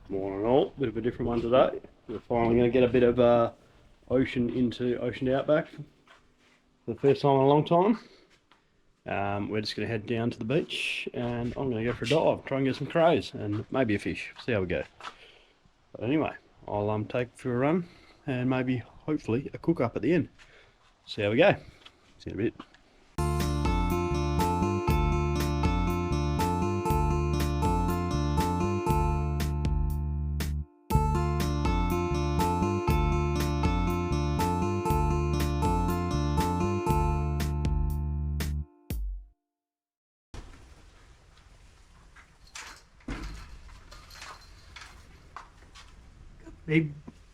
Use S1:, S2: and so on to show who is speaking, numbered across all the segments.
S1: Morning all, bit of a different one today. We're finally going to get a bit of ocean Outback for the first time in a long time. We're just going to head down to the beach and I'm going to go for a dive, try and get some crays and maybe a fish, see how we go. But anyway, I'll take for a run and maybe, hopefully, a cook up at the end. See how we go. See you in a bit.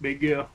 S1: Big girl.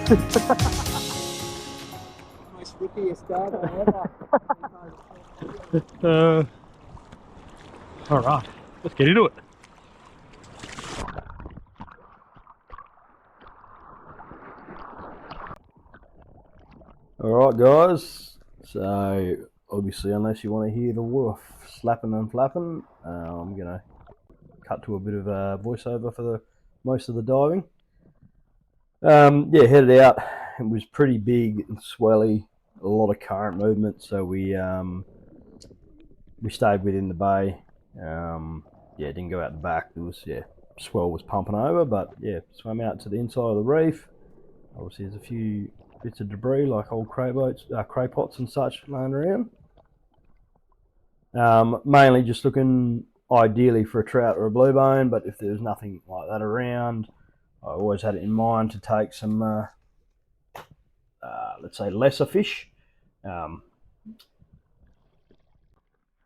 S2: My stickiest garden ever.
S1: All right, let's get into it. Alright guys, so obviously unless you want to hear the wolf slapping and flapping, I'm going to cut to a bit of a voiceover for most of the diving. Yeah, headed out. It was pretty big and swelly, a lot of current movement, so we stayed within the bay. Yeah, didn't go out the back. There was swell was pumping over, but yeah, swam out to the inside of the reef. Obviously, there's a few bits of debris like old cray pots and such laying around. Mainly just looking ideally for a trout or a blue bone, but if there's nothing like that around, I always had it in mind to take some, let's say, lesser fish.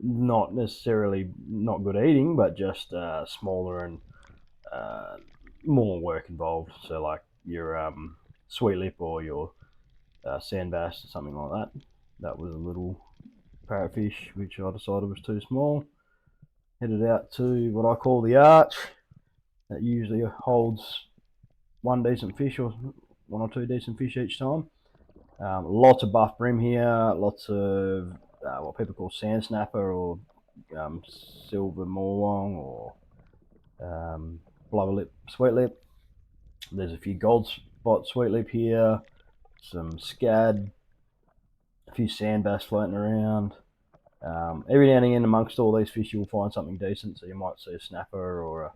S1: Not necessarily not good eating, but just smaller and more work involved. So like your sweet lip or your sand bass or something like that. That was a little parrotfish which I decided was too small. Headed out to what I call the arch. That usually holds one decent fish or one or two decent fish each time. Lots of buff brim here, lots of what people call sand snapper or silver morlong or blubberlip, sweetlip. There's a few gold spot sweetlip here, some scad, a few sand bass floating around. Every now and again, amongst all these fish, you'll find something decent. So you might see a snapper or a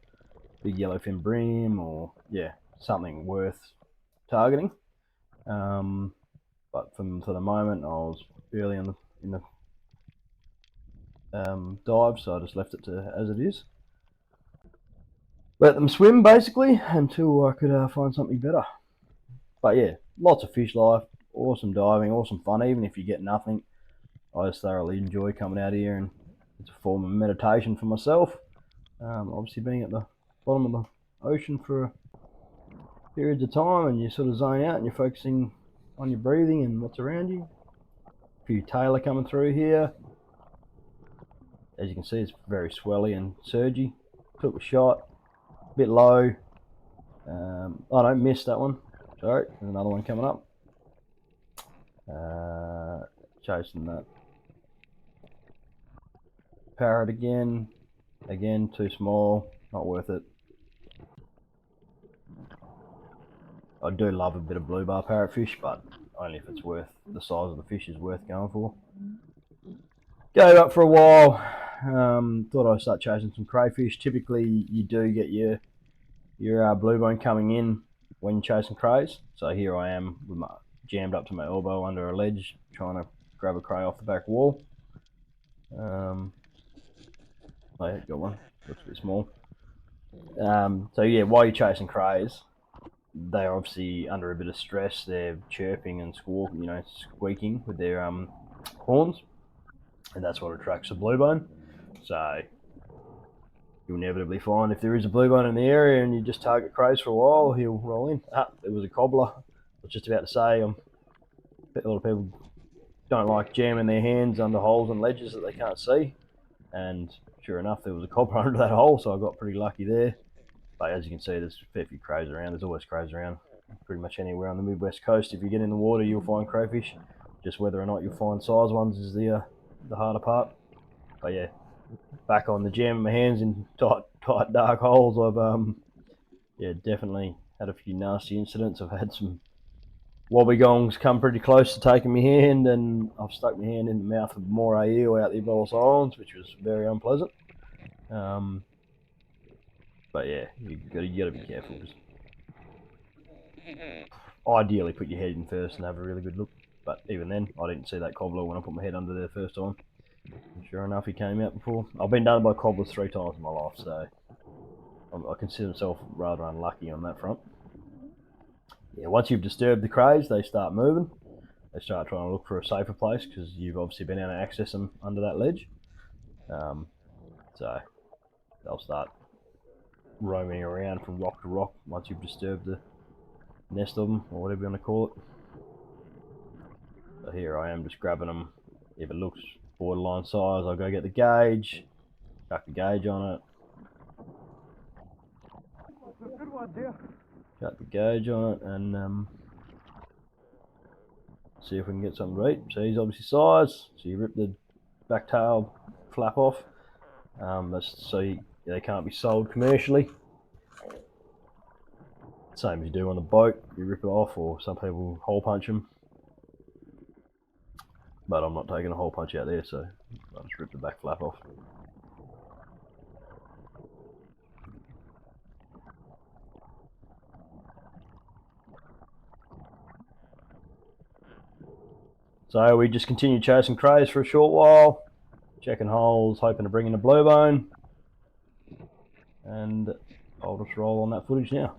S1: big yellowfin bream, or something worth targeting. But for the moment, I was early in the dive, so I just left it as it is. Let them swim basically until I could find something better. But yeah, lots of fish life, awesome diving, awesome fun. Even if you get nothing, I just thoroughly enjoy coming out here, and it's a form of meditation for myself. Obviously, being at the bottom of the ocean for periods of time, and you sort of zone out and you're focusing on your breathing and what's around you. A few tailor coming through here. As you can see, it's very swelly and surgy. Took a shot, a bit low. Oh no, missed that one. Sorry, there's another one coming up. Chasing that parrot again. Again, too small, not worth it. I do love a bit of blue bar parrotfish, but only if it's worth the size of the fish is worth going for. Gave up for a while. Thought I'd start chasing some crayfish. Typically, you do get your blue bone coming in when you're chasing crays. So here I am with my jammed up to my elbow under a ledge, trying to grab a cray off the back wall. I got one. Looks a bit small. So yeah, while you're chasing crays, they're obviously under a bit of stress. They're chirping and squeaking with their horns, and that's what attracts the blue bone. So you'll inevitably find if there is a blue bone in the area and you just target crays for a while, he'll roll in. There was a cobbler. I was just about to say, a lot of people don't like jamming their hands under holes and ledges that they can't see, and sure enough, there was a cobbler under that hole, so I got pretty lucky there. But as you can see, there's a fair few crays around. There's always crays around pretty much anywhere on the Midwest coast. If you get in the water, you'll find crayfish. Just whether or not you'll find size ones is the harder part. But yeah, back on the jamming my hands in tight dark holes. I've definitely had a few nasty incidents. I've had some wobbegongs come pretty close to taking my hand, and I've stuck my hand in the mouth of a moray eel out the Bolos Islands, which was very unpleasant. But yeah, you gotta be careful. Ideally, put your head in first and have a really good look. But even then, I didn't see that cobbler when I put my head under there first time. And sure enough, he came out before. I've been done by cobblers 3 times in my life, so I consider myself rather unlucky on that front. Yeah, once you've disturbed the crays, they start moving. They start trying to look for a safer place because you've obviously been able to access them under that ledge. So they'll start roaming around from rock to rock once you've disturbed the nest of them, or whatever you want to call it. So here I am just grabbing them. If it looks borderline size, I'll go get the gauge, chuck the gauge on it.
S2: Good one, dear.
S1: Chuck the gauge on it and see if we can get something to eat. So he's obviously size, so you rip the back tail flap off. That's so they can't be sold commercially. Same as you do on the boat, you rip it off, or some people hole punch them. But I'm not taking a hole punch out there, so I'll just rip the back flap off. So we just continue chasing crays for a short while, checking holes, hoping to bring in a blue bone, and I'll just roll on that footage now.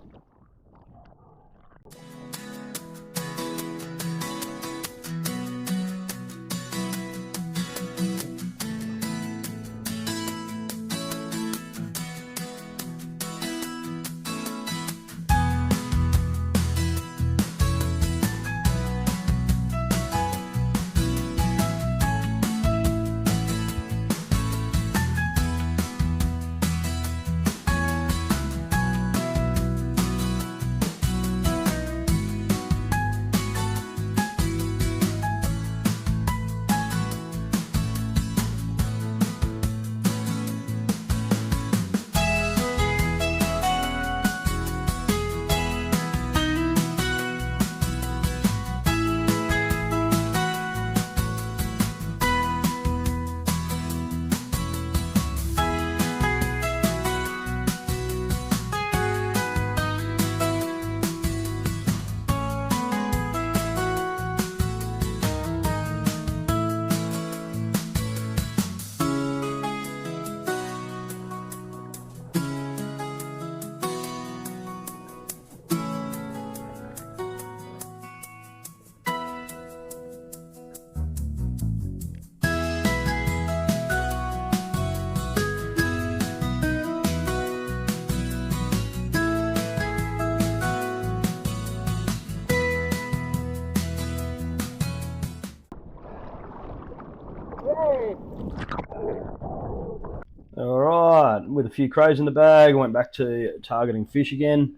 S1: Alright, with a few crows in the bag, went back to targeting fish again.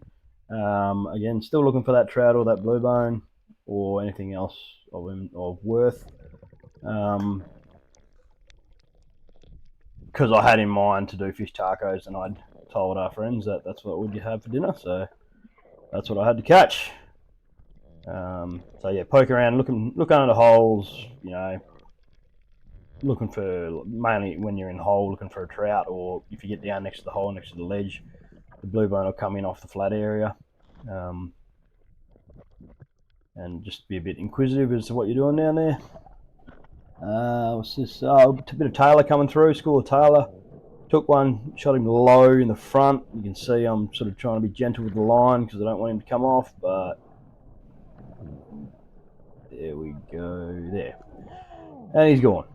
S1: Again, still looking for that trout or that blue bone or anything else of worth. Because I had in mind to do fish tacos, and I'd told our friends that that's what we'd have for dinner, so that's what I had to catch. So yeah, poke around, look under the holes, you know, looking for, mainly when you're in hole, looking for a trout, or if you get down next to the hole, next to the ledge, the blue bone will come in off the flat area. And just be a bit inquisitive as to what you're doing down there. What's this? A bit of tailor coming through, school of tailor. Took one, shot him low in the front. You can see I'm sort of trying to be gentle with the line because I don't want him to come off, but there we go, there. And he's gone.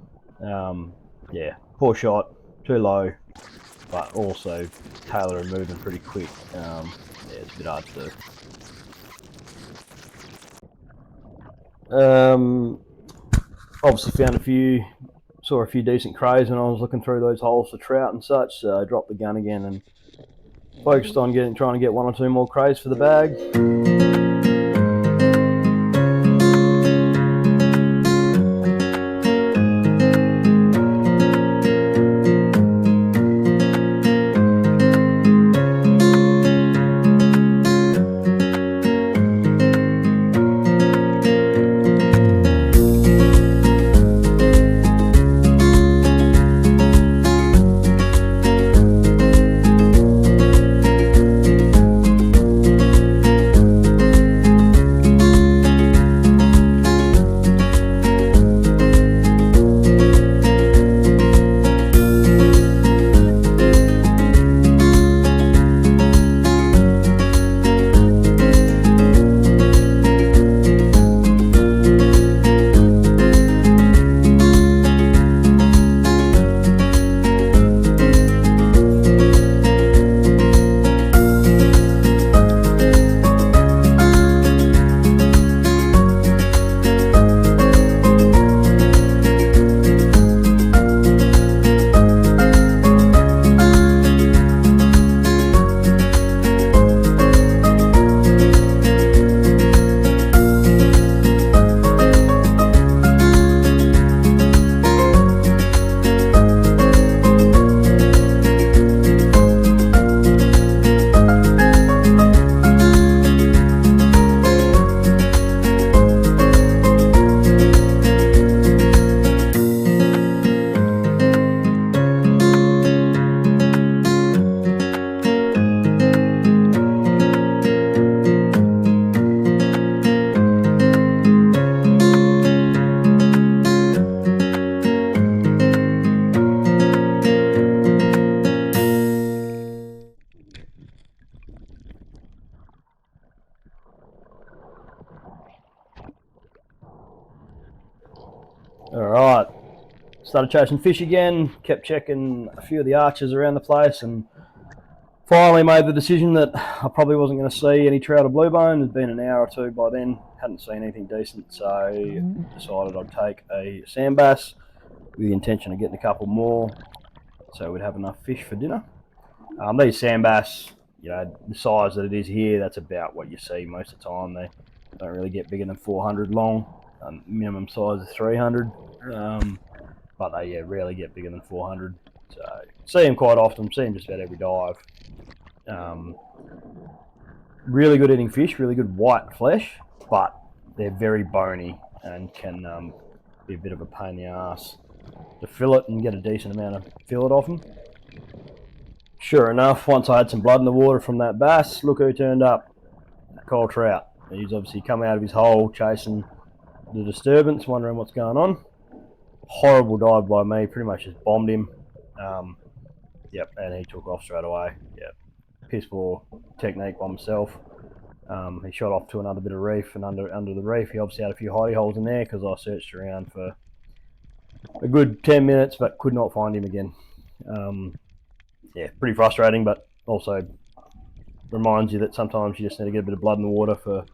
S1: Yeah, poor shot, too low, but also tailor and moving pretty quick. Yeah, it's a bit hard to do. Obviously saw a few decent crays when I was looking through those holes for trout and such, so I dropped the gun again and focused on trying to get 1 or 2 more crays for the bag. Alright, started chasing fish again, kept checking a few of the arches around the place, and finally made the decision that I probably wasn't going to see any trout or blue bone. It'd been an hour or two by then, hadn't seen anything decent, so decided I'd take a sand bass with the intention of getting a couple more so we'd have enough fish for dinner. These sand bass, you know, the size that it is here, that's about what you see most of the time. They don't really get bigger than 400 long. Minimum size is 300, but they rarely get bigger than 400. So see them quite often, see them just about every dive. Really good eating fish, really good white flesh, but they're very bony and can be a bit of a pain in the ass to fillet and get a decent amount of fillet off them. Sure enough, once I had some blood in the water from that bass, look who turned up, coral trout. He's obviously come out of his hole chasing the disturbance, wondering what's going on. Horrible dive by me, pretty much just bombed him. Yep, and he took off straight away. Yep, piss poor technique by himself. He shot off to another bit of reef, and under the reef he obviously had a few hidey holes in there because I searched around for a good 10 minutes but could not find him again. Yeah, pretty frustrating, but also reminds you that sometimes you just need to get a bit of blood in the water for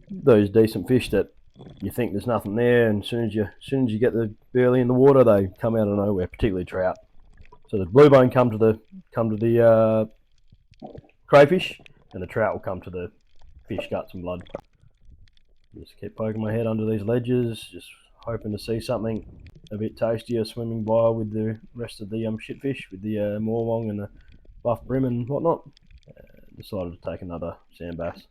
S1: those decent fish that you think there's nothing there, and as soon as you get the burley in the water, they come out of nowhere, particularly trout. So the blue bone come to the crayfish, and the trout will come to the fish guts and blood. Just keep poking my head under these ledges, just hoping to see something a bit tastier swimming by with the rest of the shitfish, with the morlong and the buff brim and whatnot. Decided to take another sand bass.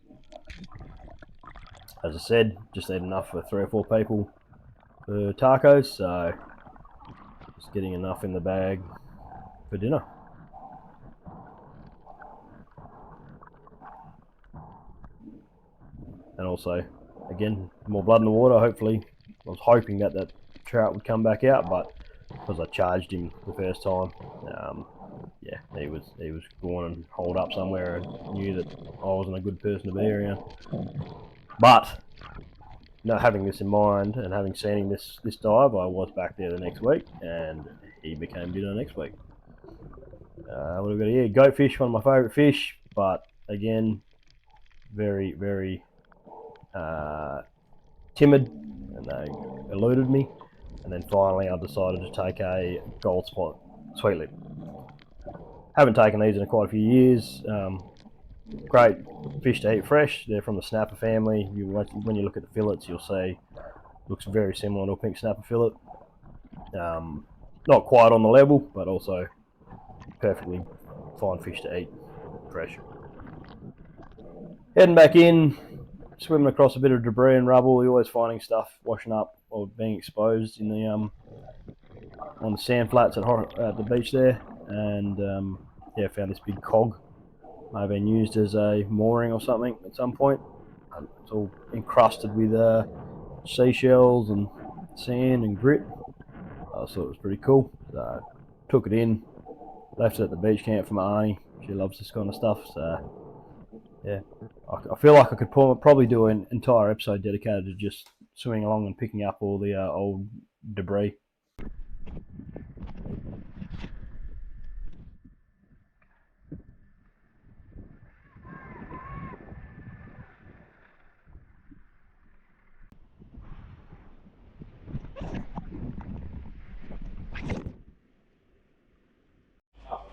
S1: As I said, just need enough for 3 or 4 people for tacos, so just getting enough in the bag for dinner. And also, again, more blood in the water. Hopefully, I was hoping that trout would come back out, but because I charged him the first time, yeah, he was going and holed up somewhere and knew that I wasn't a good person to be around. But having this in mind and having seen him this dive, I was back there the next week, and he became dinner next week. What have we got here? Goatfish, one of my favourite fish, but again, very, very timid, and they eluded me. And then finally, I decided to take a gold spot sweet lip. Haven't taken these in quite a few years. Great fish to eat fresh. They're from the snapper family. When you look at the fillets, you'll see looks very similar to a pink snapper fillet. Not quite on the level, but also perfectly fine fish to eat fresh. Heading back in, swimming across a bit of debris and rubble. You're always finding stuff washing up or being exposed in the on the sand flats at the beach there, and yeah, found this big cog. May have been used as a mooring or something at some point. It's all encrusted with seashells and sand and grit. I thought it was pretty cool. So took it in, left it at the beach camp for my auntie. She loves this kind of stuff. So yeah, I feel like I could probably do an entire episode dedicated to just swimming along and picking up all the old debris.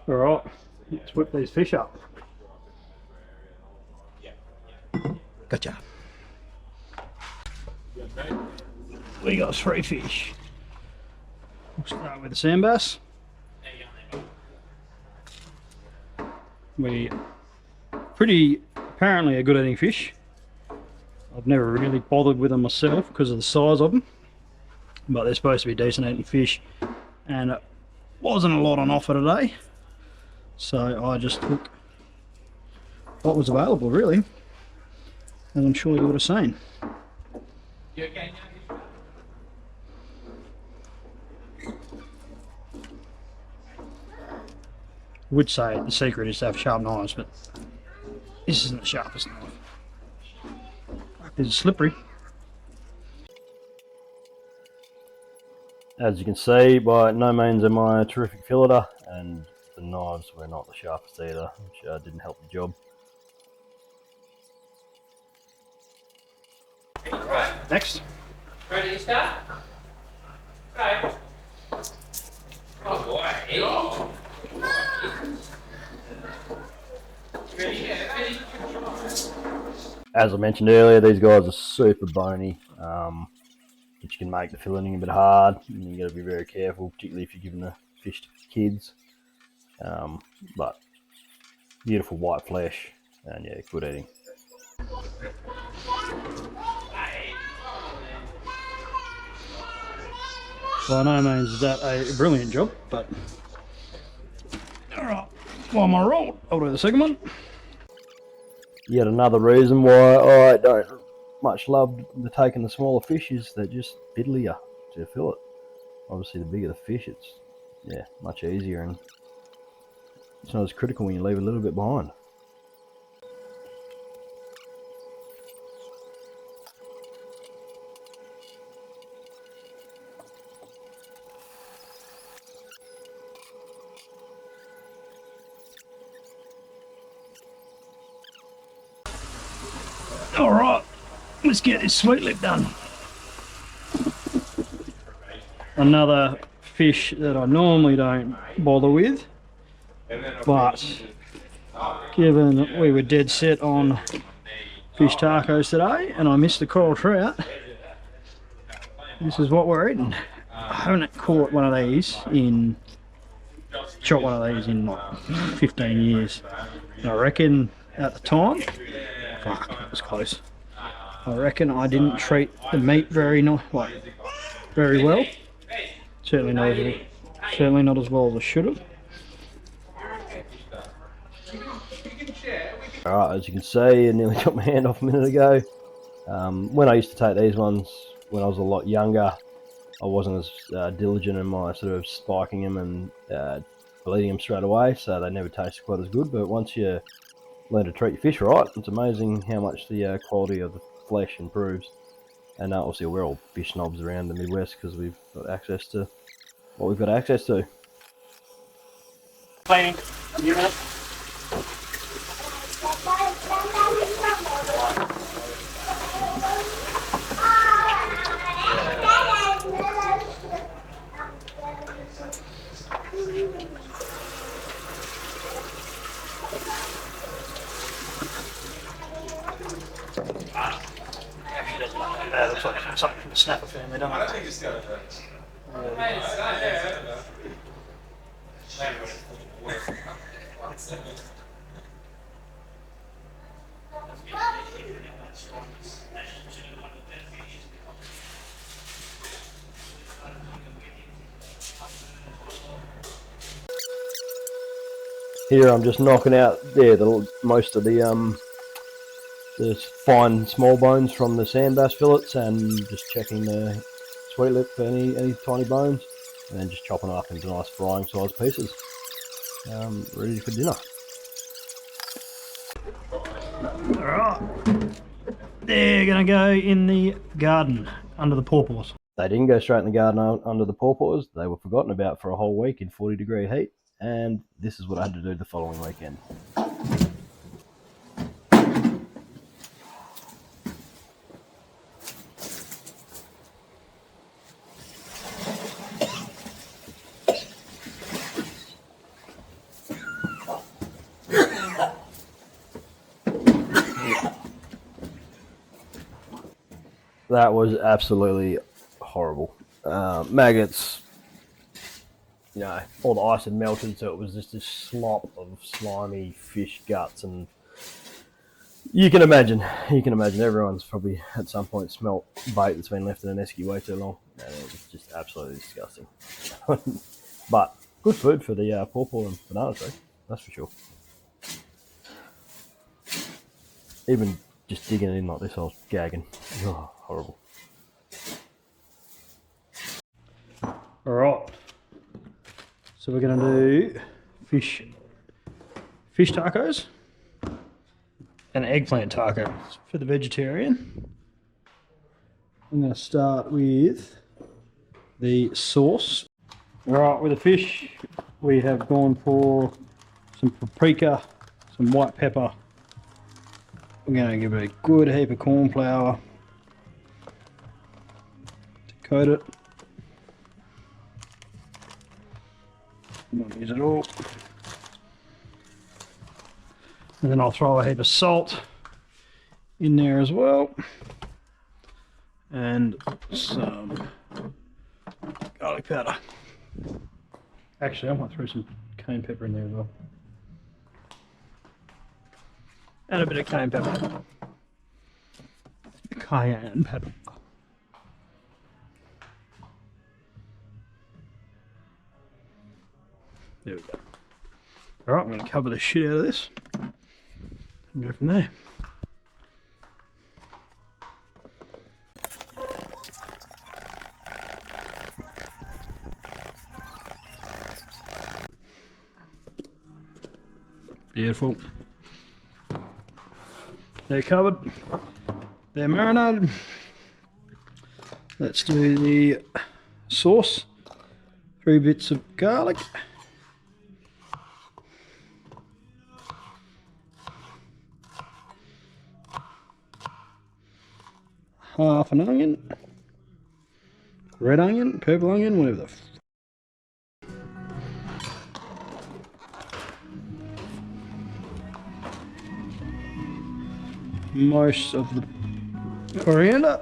S2: Alright, let's whip these fish up.
S3: Gotcha.
S2: We got 3 fish. We'll start with the sand bass. We pretty apparently a good eating fish. I've never really bothered with them myself because of the size of them, but they're supposed to be decent eating fish, and it wasn't a lot on offer today, so I just took what was available really, as I'm sure you would have seen.
S3: You okay now?
S2: Would say the secret is to have sharp knives, but this isn't the sharpest knife. It's slippery.
S1: As you can see, by no means am I a terrific filleter, and the knives were not the sharpest either, which didn't help the job.
S3: Right.
S2: Next.
S3: Ready to start? Right. Oh boy.
S1: As I mentioned earlier, these guys are super bony, which can make the filleting a bit hard, and you got to be very careful, particularly if you're giving the fish to kids. But beautiful white flesh, and yeah, good eating.
S2: By no means is that a brilliant job, but alright, one more roll. I'll do the second one.
S1: Yet another reason why I don't much love taking the smaller fish is they're just fiddlier to fillet. Obviously, the bigger the fish, it's much easier, and it's not as critical when you leave a little bit behind.
S2: Alright, let's get this sweet lip done. another fish that I normally don't bother with, but given we were dead set on fish tacos today and I missed the coral trout, this is what we're eating. I haven't caught one of these in, shot one of these in like 15 years. And I reckon at the time, fuck, it was close. I reckon I didn't treat the meat very very well. Certainly not as well as I should have.
S1: Alright, as you can see, I nearly got my hand off a minute ago. When I used to take these ones when I was a lot younger, I wasn't as diligent in my sort of spiking them and bleeding them straight away, so they never tasted quite as good. But once you learn to treat your fish right, it's amazing how much the quality of the flesh improves. And obviously we're all fish snobs around the Midwest because we've got access to what we've got access to.
S2: Cleaning. That looks like something from the snapper family, doesn't it?
S3: I don't think it's going to hurt.
S1: Here I'm just knocking out most of the fine small bones from the sand bass fillets and just checking the sweet lip for any tiny bones, and then just chopping it up into nice frying size pieces. Ready for dinner.
S2: Alright, they're gonna go in the garden under the pawpaws.
S1: They didn't go straight in the garden under the pawpaws. They were forgotten about for a whole week in 40-degree heat, and this is what I had to do the following weekend. That was absolutely horrible. Maggots, you know, all the ice had melted, so it was just this slop of slimy fish guts, and you can imagine everyone's probably at some point smelt bait that's been left in an esky way too long, and it was just absolutely disgusting. But good food for the pawpaw and banana tree, that's for sure. Even just digging it in like this, I was gagging. Oh, horrible.
S2: Alright, so we're going to do fish tacos and eggplant tacos for the vegetarian. I'm going to start with the sauce. Alright, with the fish we have gone for some paprika, some white pepper. We're going to give it a good heap of corn flour to coat it. Not use it all. And then I'll throw a heap of salt in there as well. And some garlic powder. Actually, I might throw some cayenne pepper in there as well. And a bit of cayenne pepper. Cayenne pepper. There we go. Alright, I'm going to cover the shit out of this and go from there. Beautiful. They're covered. They're marinated. Let's do the sauce. 3 bits of garlic. Half an onion. red onion, purple onion, whatever the f. Most of the coriander.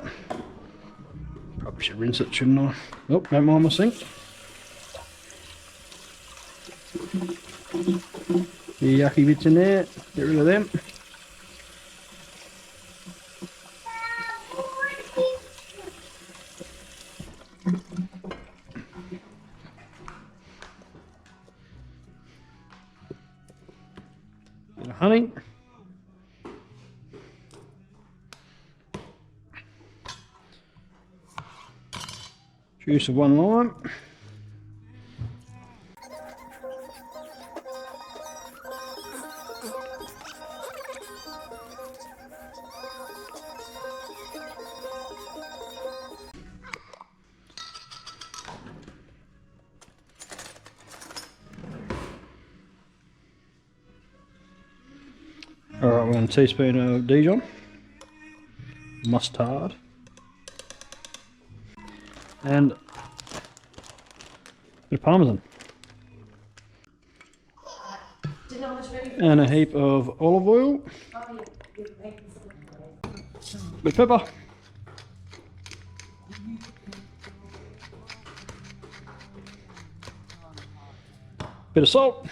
S2: Probably should rinse it, shouldn't I? Oh, don't mind my sink. The yucky bits in there, get rid of them. Bit of honey. Juice of 1 lime. Alright, 1 teaspoon of Dijon. Mustard. And a bit of Parmesan. And a heap of olive oil. Bit of pepper. Bit of salt.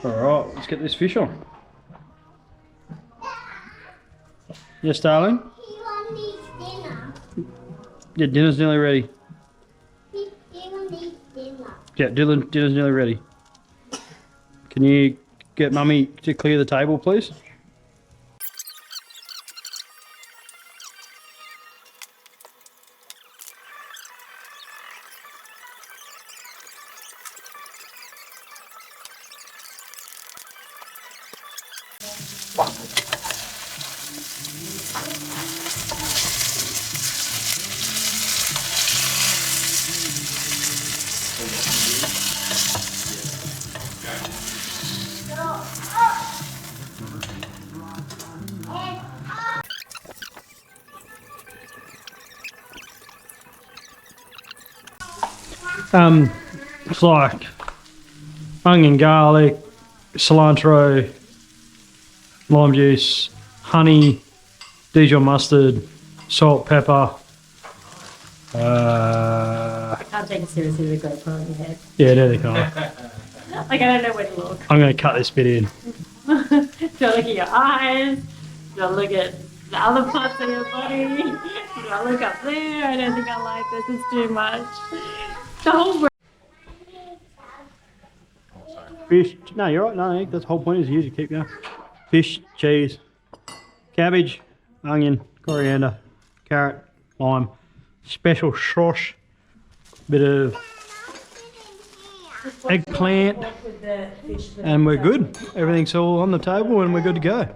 S2: Alright, let's get this fish on. Yes, darling?
S4: He wants dinner.
S2: Yeah, dinner's nearly ready.
S4: He wants dinner.
S2: Yeah, dinner's nearly ready. Can you get Mummy to clear the table, please? It's like onion, garlic, cilantro, lime juice, honey, Dijon mustard, salt, pepper.
S5: I can't take it seriously with a great part in your head.
S2: Yeah, there they come.
S5: Like, I don't know where to look.
S2: I'm going to cut this bit in.
S5: Do I look at your eyes? Do I look at the other parts of your body? Do I look up there? I don't think I like this. It's too much. The whole
S2: Fish. No, you're right. No, that's the whole point is you keep going. Fish, cheese, cabbage, onion, coriander, carrot, lime, special sauce, bit of eggplant, and we're good. Everything's all on the table and we're good to go.